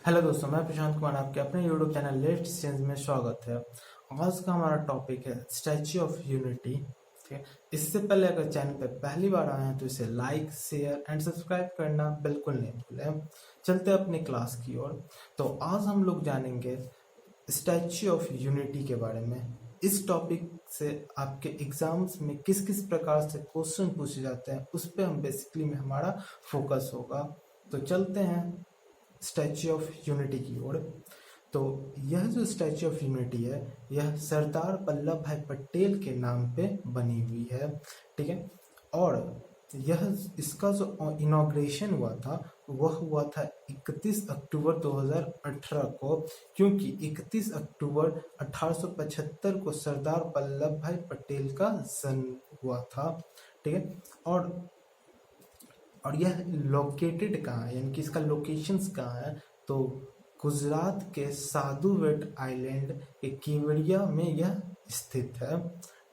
Hello दोस्तों, मैं प्रशांत कुमार आपके अपने यूट्यूब चैनल लेट्स चेंज में स्वागत है। आज का हमारा टॉपिक है स्टैच्यू ऑफ यूनिटी। ठीक है, इससे पहले अगर चैनल पे पहली बार आए हैं तो इसे लाइक, शेयर एंड सब्सक्राइब करना बिल्कुल नहीं भूलें। चलते हैं अपनी क्लास की ओर। तो आज हम लोग जानेंगे स्टैच्यू ऑफ यूनिटी के बारे में। इस टॉपिक से आपके एग्जाम्स में किस किस प्रकार से क्वेश्चन पूछे जाते हैं उस पर हम बेसिकली में हमारा फोकस होगा। तो चलते हैं स्टैच्यू ऑफ यूनिटी की ओर। तो यह जो स्टैच्यू ऑफ यूनिटी है यह सरदार वल्लभ भाई पटेल के नाम पे बनी हुई है। ठीक है, और यह इसका जो इनॉग्रेशन हुआ था वह हुआ था 31 अक्टूबर 2018 को, क्योंकि 31 अक्टूबर 1875 को सरदार वल्लभ भाई पटेल का जन्म हुआ था। ठीक है, और यह लोकेटेड कहाँ है, यानी कि इसका लोकेशंस कहाँ है, तो गुजरात के साधु बेट आइलैंड के केवड़िया में यह स्थित है।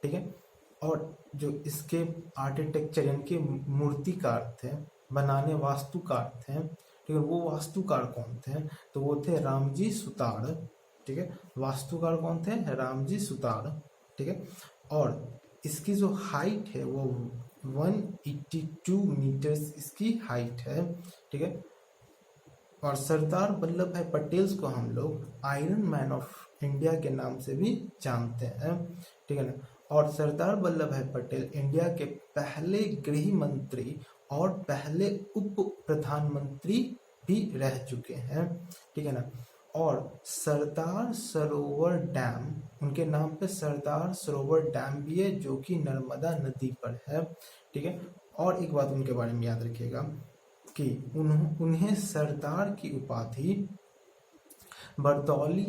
ठीक है, और जो इसके आर्किटेक्चर यानी कि मूर्तिकार थे, बनाने वास्तुकार थे। ठीक है, वो वास्तुकार कौन थे, तो वो थे रामजी सुतार। ठीक है, वास्तुकार कौन थे, रामजी सुतार। ठीक है, और इसकी जो हाइट है वो 182 मीटर्स इसकी हाइट है। ठीक है, और सरदार वल्लभ भाई पटेल को हम लोग आयरन मैन ऑफ इंडिया के नाम से भी जानते हैं। ठीक है ना, और सरदार वल्लभ भाई पटेल इंडिया के पहले गृह मंत्री और पहले उप प्रधानमंत्री भी रह चुके हैं। ठीक है ना, और सरदार सरोवर डैम, उनके नाम पे सरदार सरोवर डैम भी है जो कि नर्मदा नदी पर है। ठीक है, और एक बात उनके बारे में याद रखिएगा कि उन्हें सरदार की उपाधि बरदौली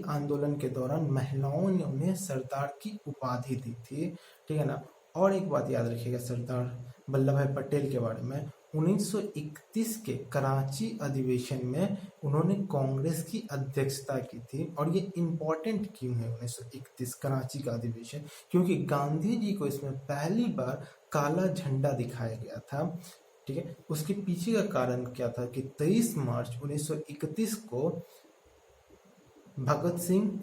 आंदोलन के दौरान महिलाओं ने उन्हें सरदार की उपाधि दी थी। ठीक है ना, और एक बात याद रखिएगा सरदार वल्लभ भाई पटेल के बारे में, 1931 के कराची अधिवेशन में उन्होंने कांग्रेस की अध्यक्षता की थी। और ये इम्पोर्टेंट क्यों है 1931 कराची का अधिवेशन, क्योंकि गांधी जी को इसमें पहली बार काला झंडा दिखाया गया था। ठीक है, उसके पीछे का कारण क्या था कि 23 मार्च 1931 को भगत सिंह,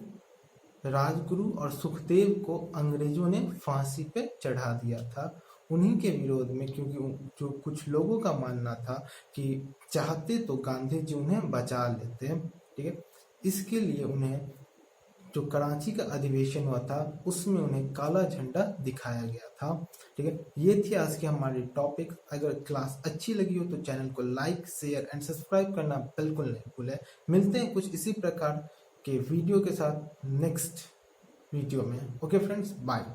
राजगुरु और सुखदेव को अंग्रेजों ने फांसी पे चढ़ा दिया था उन्हीं के विरोध में, क्योंकि जो कुछ लोगों का मानना था कि चाहते तो गांधी जी उन्हें बचा लेते। ठीक है, इसके लिए उन्हें जो कराची का अधिवेशन हुआ था उसमें उन्हें काला झंडा दिखाया गया था। ठीक है, ये थी आज की हमारी टॉपिक। अगर क्लास अच्छी लगी हो तो चैनल को लाइक, शेयर एंड सब्सक्राइब करना बिल्कुल नहीं भूलें। मिलते हैं कुछ इसी प्रकार के वीडियो के साथ नेक्स्ट वीडियो में। Okay friends, bye.